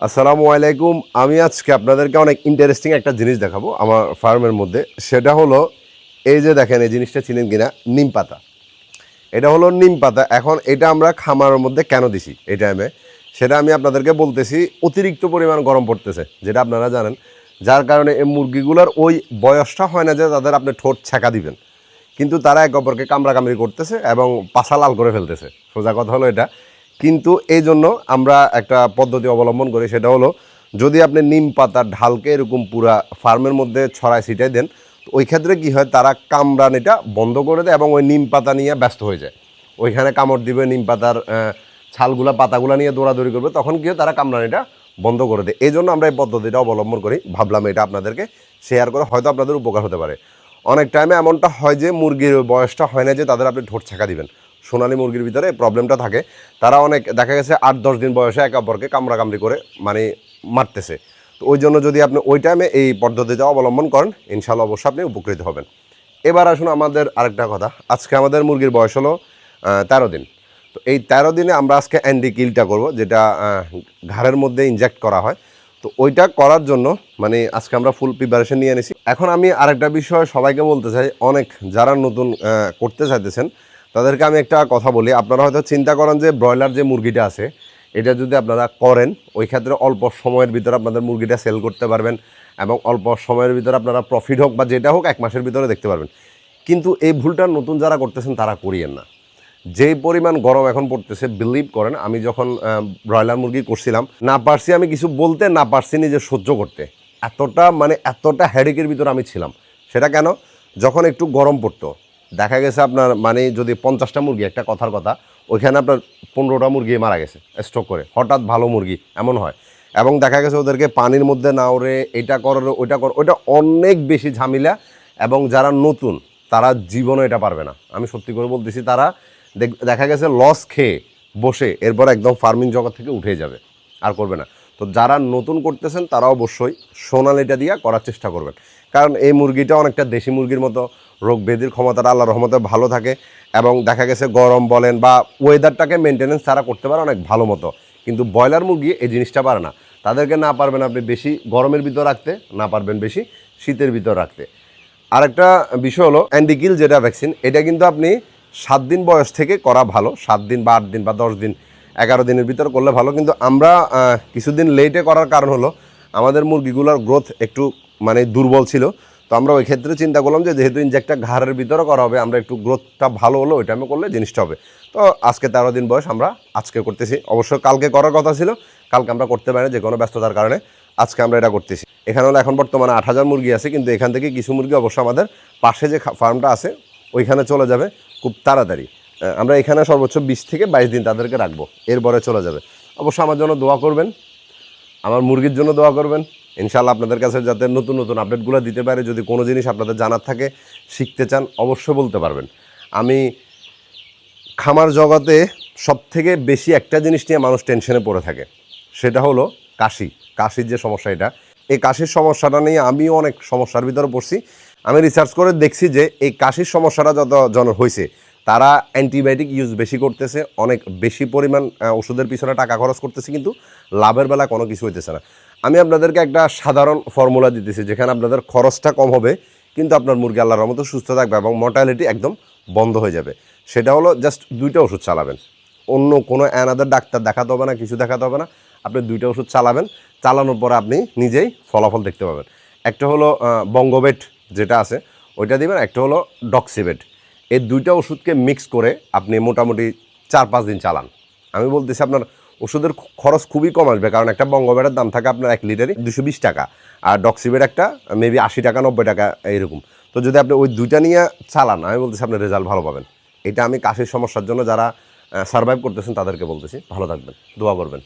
আসসালামু আলাইকুম। আমি আজকে আপনাদেরকে অনেক ইন্টারেস্টিং একটা জিনিস দেখাবো আমার ফার্মের মধ্যে। সেটা হলো এই যে দেখেন, এই জিনিসটা চিনেন কিনা, নিম পাতা। এটা হলো নিম পাতা। এখন এটা আমরা খামারের মধ্যে কেন দিছি এই টাইমে, সেটা আমি আপনাদেরকে বলতেছি। অতিরিক্ত পরিমাণ গরম পড়তেছে, যেটা আপনারা জানেন, যার কারণে এই মুরগিগুলোর ওই বয়সটা হয় না যে তাদের আপনি ঠোঁট ছ্যাঁকা দিবেন, কিন্তু তারা একে অপরকে কামড়াকামড়ি করতেছে এবং পাছা লাল করে ফেলতেছে। সোজা কথা হলো এটা। কিন্তু এই জন্য আমরা একটা পদ্ধতি অবলম্বন করি, সেটা হলো যদি আপনি নিম পাতার ঢালকে এরকম পুরা ফার্মের মধ্যে ছড়ায় ছিটাই দেন, তো ওই ক্ষেত্রে কী হয়, তারা কামড়ানিটা বন্ধ করে দেয় এবং ওই নিম পাতা নিয়ে ব্যস্ত হয়ে যায়। ওইখানে কামড় দিবে, নিম পাতার ছালগুলা পাতাগুলা নিয়ে দৌড়াদৌড়ি করবে, তখন কি হয়, তারা কামড়ানিটা বন্ধ করে দেয়। এই জন্য আমরা এই পদ্ধতিটা অবলম্বন করি। ভাবলাম এটা আপনাদেরকে শেয়ার করে হয়তো আপনাদের উপকার হতে পারে। অনেক টাইমে এমনটা হয় যে মুরগির বয়সটা হয় না যে তাদের আপনি ঠোঁট ছ্যাঁকা দিবেন। সোনালী মুরগির ভিতরে প্রবলেমটা থাকে। তারা অনেক দেখা গেছে 8-10 দিন বয়সে একে অপরকে কামড়াকামড়ি করে মানে মারতেছে। তো ওই জন্য যদি আপনি ওই টাইমে এই পদ্ধতিটা অবলম্বন করেন, ইনশাআল্লাহ অবশ্যই আপনি উপকৃত হবেন। এবার আসুন আমাদের আরেকটা কথা। আজকে আমাদের মুরগির বয়স হলো 13 দিন। তো এই 13 দিনে আমরা আজকে অ্যান্টি কিলটা করব, যেটা ঘাড়ের মধ্যে ইনজেক্ট করা হয়। তো ওইটা করার জন্য মানে আজকে আমরা ফুল প্রিপারেশন নিয়ে এনেছি। এখন আমি আরেকটা বিষয় সবাইকে বলতে চাই, অনেক যারা নতুন করতে চাইতেছেন তাদেরকে আমি একটা কথা বলি। আপনারা হয়তো চিন্তা করেন যে ব্রয়লার যে মুরগিটা আছে এটা যদি আপনারা করেন, ওই ক্ষেত্রে অল্প সময়ের ভিতরে আপনাদের মুরগিটা সেল করতে পারবেন এবং অল্প সময়ের ভিতরে আপনারা প্রফিট হোক বা যেটা হোক 1 মাসের ভিতরে দেখতে পারবেন। কিন্তু এই ভুলটা নতুন যারা করতেছেন তারা করিয়েন না। যেই পরিমাণ গরম এখন পড়তেছে, বিলিভ করেন, আমি যখন ব্রয়লার মুরগি করছিলাম, না পারছি আমি কিছু বলতে, না পারছি নিজে সহ্য করতে। এতটা হেডেকের ভিতরে আমি ছিলাম। সেটা কেন? যখন একটু গরম পড়তো, দেখা গেছে আপনার মানে যদি 50টা মুরগি, একটা কথার কথা, ওইখানে আপনার 15টা মুরগি মারা গেছে স্ট্রোক করে। হঠাৎ ভালো মুরগি এমন হয়। এবং দেখা গেছে ওদেরকে পানির মধ্যে না ওরে এটা করো ওইটা করো, ওইটা অনেক বেশি ঝামেলা। এবং যারা নতুন তারা জীবনে এটা পারবে না, আমি সত্যি করে বলতেছি। তারা দেখা গেছে লস খেয়ে বসে এরপর একদম ফার্মিং জগৎ থেকে উঠে যাবে, আর করবে না। তো যারা নতুন করতেছেন তারা অবশ্যই সোনালিটা দিয়ে করার চেষ্টা করবেন, কারণ এই মুরগিটা অনেকটা দেশি মুরগির মতো, রোগ ব্যাধির ক্ষমতাটা আল্লাহর রহমতে ভালো থাকে। এবং দেখা গেছে গরম বলেন বা ওয়েদারটাকে মেনটেনেন্স তারা করতে পারে অনেক ভালো মতো। কিন্তু ব্রয়লার মুরগি এই জিনিসটা পারে না। তাদেরকে না পারবেন আপনি বেশি গরমের ভিতর রাখতে, না পারবেন বেশি শীতের ভিতর রাখতে। আরেকটা বিষয় হলো অ্যান্টিকিল যেটা ভ্যাকসিন, এটা কিন্তু আপনি 7 দিন বয়স থেকে করা ভালো। 7 দিন বা 8 দিন বা 10 দিন 11 দিনের ভিতর করলে ভালো। কিন্তু আমরা কিছুদিন লেটে করার কারণ হলো আমাদের মুরগিগুলোর গ্রোথ একটু মানে দুর্বল ছিল। তো আমরা ওই ক্ষেত্রে চিন্তা করলাম যে যেহেতু ইনজেক্টটা ঘাড়ের ভিতরে করা হবে, আমরা একটু গ্রোথটা ভালো হলো ওই টাইমে করলে জিনিসটা হবে। তো আজকে 13 দিন বয়স, আমরা আজকে করতেছি। অবশ্য কালকে করার কথা ছিল, কালকে আমরা করতে পারি যে কোনো ব্যস্ততার কারণে। আজকে আমরা এটা করতেছি। এখানে হলো এখন বর্তমানে 8,000 মুরগি আছে, কিন্তু এখান থেকে কিছু মুরগি অবশ্য আমাদের পাশে যে ফার্মটা আছে ওইখানে চলে যাবে খুব তাড়াতাড়ি। আমরা এখানে সর্বোচ্চ 20 থেকে 22 দিন তাদেরকে রাখবো, এরপরে চলে যাবে। অবশ্য আমার জন্য দোয়া করবেন, আমার মুরগির জন্য দোয়া করবেন। ইনশাআল্লাহ আপনাদের কাছে যাতে নতুন নতুন আপডেটগুলো দিতে পারে। যদি কোনো জিনিস আপনাদের জানার থাকে, শিখতে চান, অবশ্যই বলতে পারবেন। আমি খামার জগতে সবথেকে বেশি একটা জিনিস নিয়ে মানুষ টেনশনে পড়ে থাকে, সেটা হলো কাশির যে সমস্যা, এই কাশির সমস্যাটা নিয়ে আমিও অনেক সমস্যার ভিতরে পড়ছি। আমি রিসার্চ করে দেখছি যে এই কাশির সমস্যাটা যত জন হয়েছে তারা অ্যান্টিবায়োটিক ইউজ বেশি করতেছে, অনেক বেশি পরিমাণ ওষুধের পিছনে টাকা খরচ করতেছে, কিন্তু লাভের বেলা কোনো কিছু হইতেছে না। আমি আপনাদেরকে একটা সাধারণ ফর্মুলা দিতেছি, যেখানে আপনাদের খরচটা কম হবে, কিন্তু আপনার মুরগি আল্লাহর রহমতে সুস্থ থাকবে এবং মর্টালিটি একদম বন্ধ হয়ে যাবে। সেটা হলো জাস্ট 2টা ওষুধ চালাবেন। অন্য কোনো অ্যানাদার ডাক্তার দেখাতে হবে না, কিছু দেখাতে হবে না। আপনি 2টা ওষুধ চালাবেন, চালানোর পরে আপনি নিজেই ফলাফল দেখতে পাবেন। একটা হলো বঙ্গোবেট যেটা আছে ওইটা দিবেন, একটা হলো ডক্সিবেট। এই 2টা ওষুধকে মিক্স করে আপনি মোটামুটি 4-5 দিন চালান। আমি বলতেছি আপনার ওষুধের খরচ খুবই কম আসবে, কারণ একটা বঙ্গোবেটের দাম থাকে আপনার 1 লিটারে 220 টাকা, আর ডক্সিবেট একটা মেবি 80 টাকা 90 টাকা এইরকম। তো যদি আপনি ওই 2টা নিয়ে চালান, আমি বলতেছি আপনি রেজাল্ট ভালো পাবেন। এটা আমি কাশির সমস্যার জন্য যারা সার্ভাইভ করতেছেন তাদেরকে বলতেছি। ভালো থাকবেন, দোয়া করবেন।